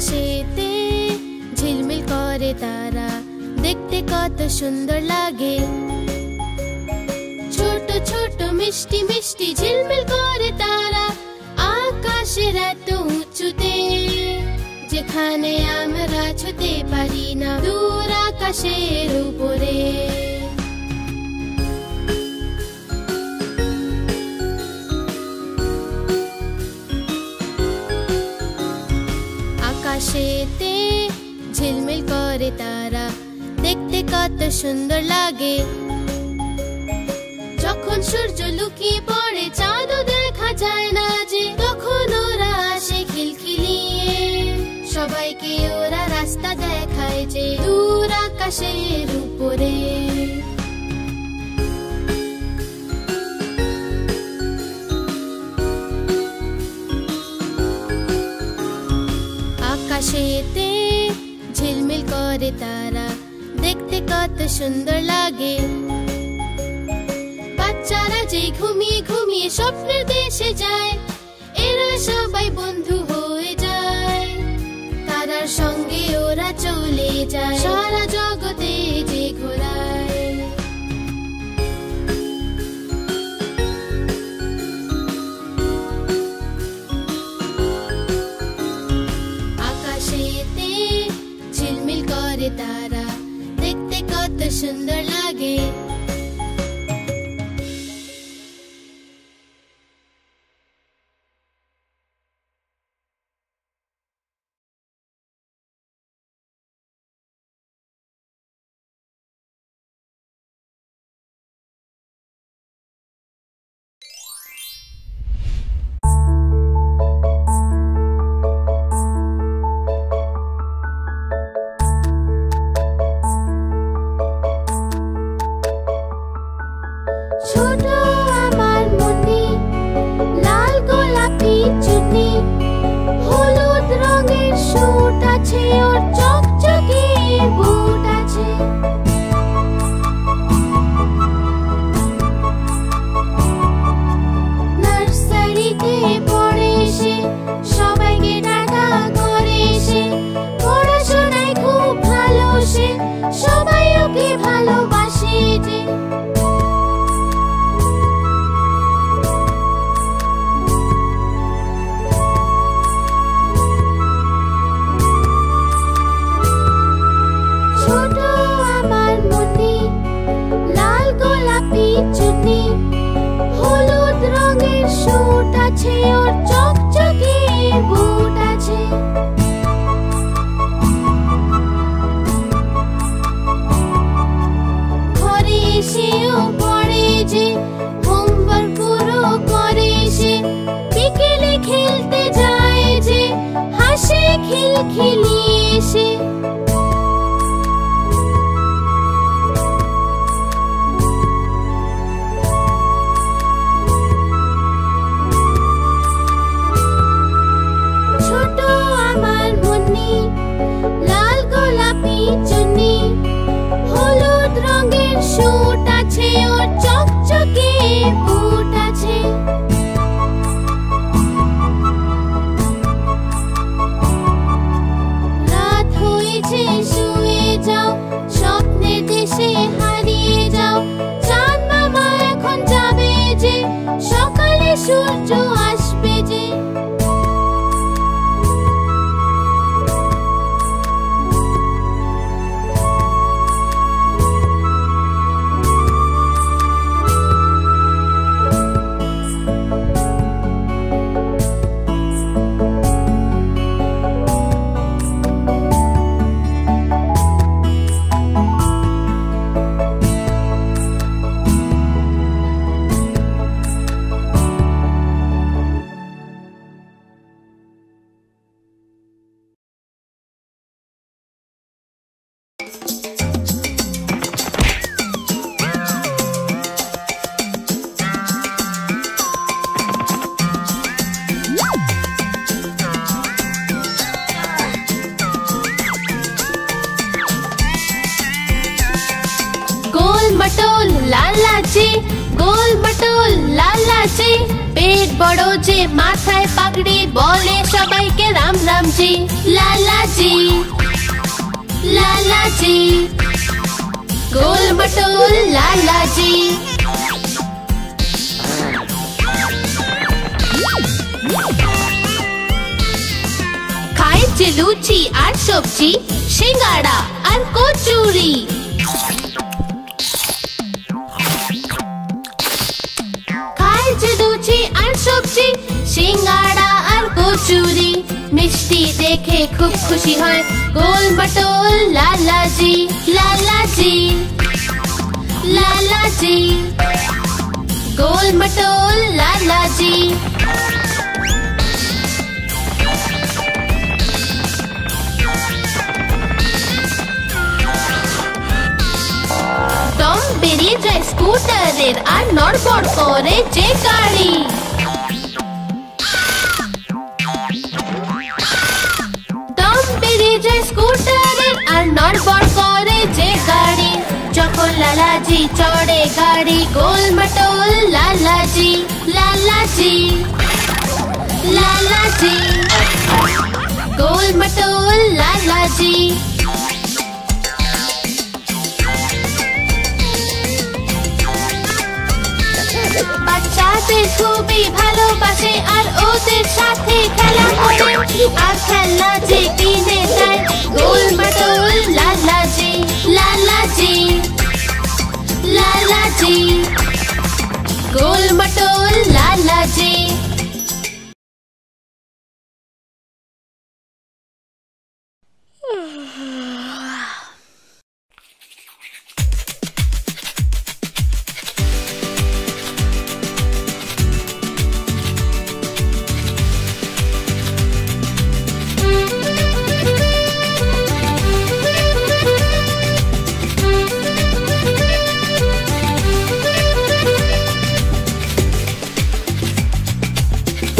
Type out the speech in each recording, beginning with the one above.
আকাশেতে ঝিলমিল করে তারা, দেখতে কত সুন্দর লাগে। ছোট ছোট মিষ্টি মিষ্টি ঝিলমিল করে তারা, আকাশের এত উঁচুতে, যেখানে আমরা ছুতে পারি না, দূর আকাশের উপরে। আকাশেতে ঝিলমিল করে তারা, দেখতে কত সুন্দর লাগে। যখন সূর্য লুকিয়ে পড়ে চাঁদও দেখা যায় না যে, তখন ওরা আসে খিলখিলিয়ে, সবাইকে ওরা রাস্তা দেখায় যে, দূর আকাশের উপরে। আকাশেতে ঝিলমিল করে তারা, দেখতে কত সুন্দর লাগে। বাচ্চারা যে ঘুমিয়ে ঘুমিয়ে স্বপ্নের দেশে যায়, এরা সবাই বন্ধু হয়ে যায়, তারার সঙ্গে ওরা চলে যায় সারা জগতে যে ঘোরায়। আকাশেতে ঝিলমিল করে তারা, দেখতে কত সুন্দর লাগে। ছোট আমার মনে লাল গোলাপি চুনি, হলুদ রঙের সুট আছে, ওর চকচকে বুট আছে। নার্সারিতে পড়ে সে, সবাইকে টাটা করে সে, পড়াশোনায় খুব ভালো সে, সবাই ওকে ভালোবাসে যে। ছোট আমার মনে লাল গোলাপি চুনি, হলুদ রঙের সুট আছে, ওর চকচকে বুট আছে। ঘরে এসেও পড়ে যে, হোমওয়ার্ক পুরো করে সে, বিকেলে খেলতে যায় যে, হাসে খিলখিলিয়ে সে। ছোট আমার মনে লাল গোলাপি চুনি, হলুদ রঙের সুট আছে, ওর চকচকে বুট আছে। রাত হয়েছে শুয়ে যাও, স্বপ্নের দেশে হারিয়ে যাও, চাঁদ মামা এখন যাবে যে, সকালে সূর্য আসবে যে। লাল আছে, গোল মটোল লালাজি। পেট বড় যে মাথায় পাগড়ি, বলে সবাইকে রাম রামজি। লালাজি লালাজি, গোল মটোল লালাজি। খায় যে লুচি আর সবজি, সিঙ্গাড়া আর কচুরি। খায় যে লুচি আর সবজি, সিঙ্গাড়া আর কচুরি। মিষ্টি দেখে খুব খুশি হয়, গোল মটোল লালাজি। লালাজি লালাজি, গোল মটোল লালাজি। টম বেরিয়ে যায় স্কুটারের, আর নড়বড় করে যে গাড়ি। টম বেরিয়ে যায় স্কুটারের, আর নড়বড় করে যে গাড়ি। যখন লালাজি চড়ে গাড়ি, গোল মটোল লালাজি। লালাজি লালাজি, গোল মটোল লালাজি। বাচ্চাদের খুবই ভালোবাসে, আর ওদের সাথে খেলা করে। আর খেলনা যে কিনে দেয়, গোল মটোল লালাজি। লালাজি লালাজি, গোল মটোল লালাজি।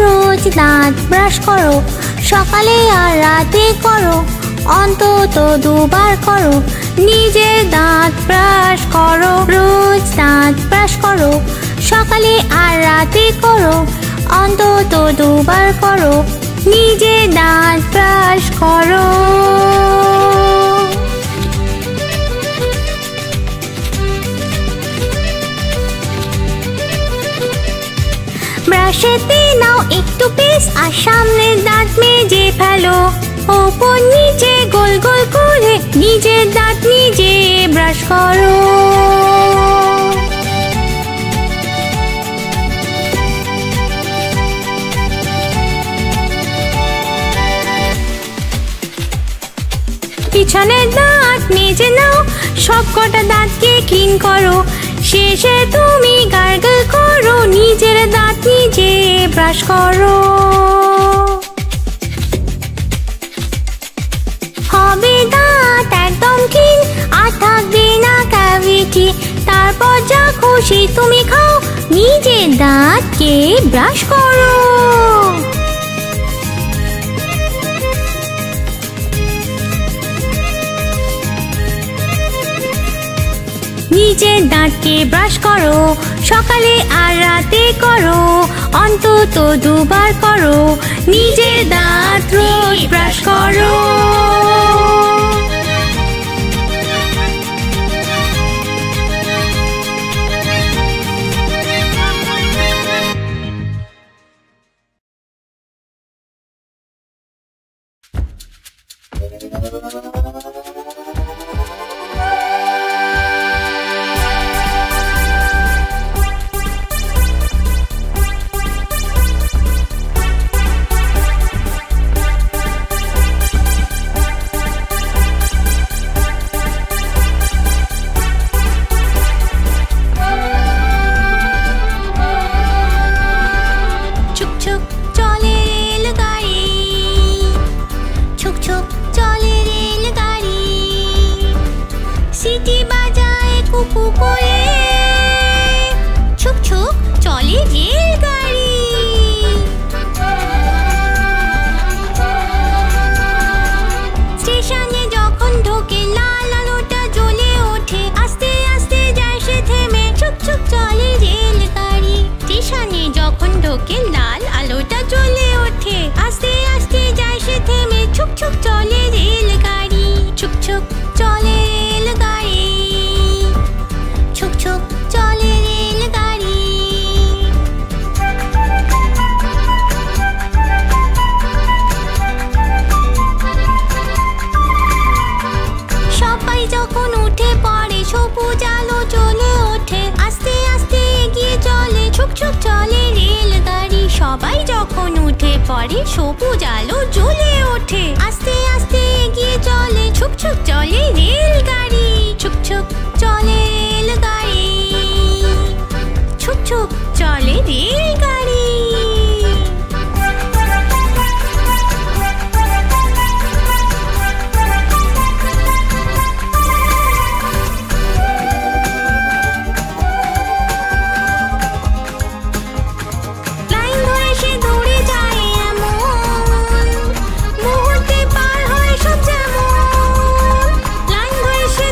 রোজ দাঁত ব্রাশ করো, সকালে আর রাতে করো, অন্তত দুবার করো। নিজের দাঁত ব্রাশ করো, রোজ দাঁত ব্রাশ করো, সকালে আর রাতে করো, অন্তত দুবার করো। নিজের দাঁত ব্রাশ করো। ব্রাশেতে নাও একটু পেস্ট, আর সামনের দাঁত মেজে ফেলো। ওপর নিচে গোল গোল করে নিজের দাঁত নিজে ব্রাশ করো। পিছনের দাঁত মেজে নাও, সব কটা দাঁতকে ক্লিন করো। শেষে তুমি গার্গল করো, নিজের দাঁত নিজে ব্রাশ করো। হবে দাঁত একদম ক্লিন, আর থাকবে না ক্যাভিটি। তারপর যা খুশি তুমি খাও, নিজের দাঁতকে ব্রাশ করো। নিজের দাঁতকে ব্রাশ করো, সকালে আর রাতে করো, অন্তত দুবার করো। নিজের দাঁত রোজ ব্রাশ করো। সবুজ আলো জ্বলে ওঠে। আস্তে আস্তে এগিয়ে চলে, ছুক ছুক চলে রেলগাড়ি, ছুক ছুক চলে রেলগাড়ি, ছুক ছুক চলে রেলগাড়ি। সে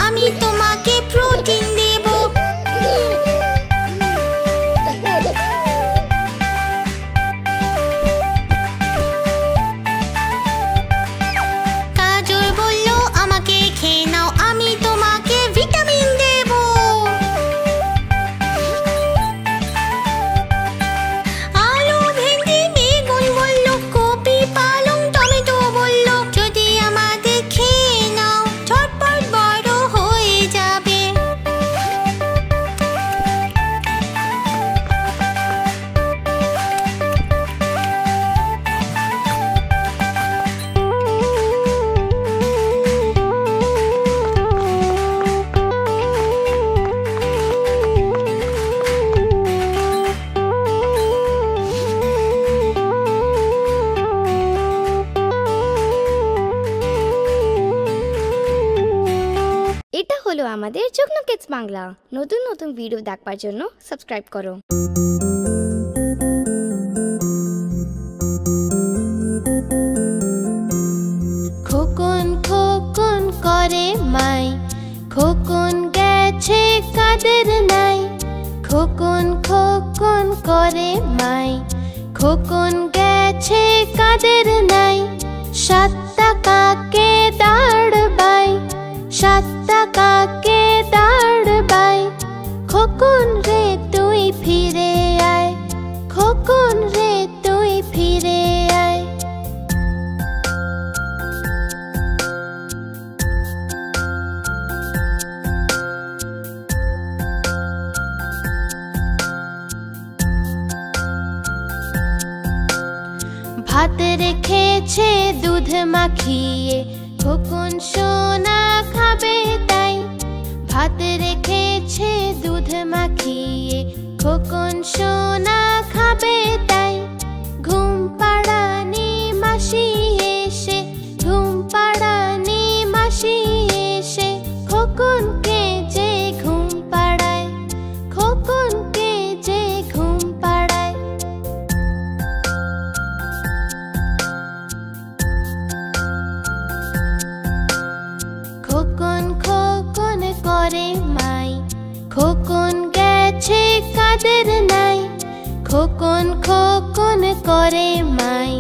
আমি তোমাকে প্রোটিন দেব। গাজর বলল আমাকে খেয়ে নাও, আমি তোমাকে ভিটামিন দেব। আলু ভেন্ডি বেগুন বলল, কপি পালং টমেটো বলল, যদি আমাদের খেয়ে নাও ঝটপট বড় হয়ে যাবে। এটা হলো আমাদের যুগ্ন কিডস বাংলা। নতুন নতুন ভিডিও দেখবার জন্য সাবস্ক্রাইব করো। খোকন খোকন করে মাই, খোকন গেছে কাদের নাই। খোকন খোকন করে মাই, খোকন গেছে কাদের নাই। 7 টাকাকে দাঁড়বাই, 7 টাকাকে দাঁড়বাই। খোকন রে তুই ফিরে আয়, খোকন রে তুই ফিরে আয়। ভাত রেখেছে দুধ মাখিয়ে, খোকন সোনা খাবে তাই। ভাত রেখেছে দুধ মাখিয়ে, খোকন সোনা খাবে তাই। ঘুম পাড়ানি মাসি এসে, ঘুম পাড়ানি মাসি এসে, খোকনকে যে ঘুম পাড়ায়, খোকনকে যে ঘুম পাড়ায়। খোকন খোকন করে মাই, খোকন গেছে কাদের নাই। খোকন খোকন করে মাই,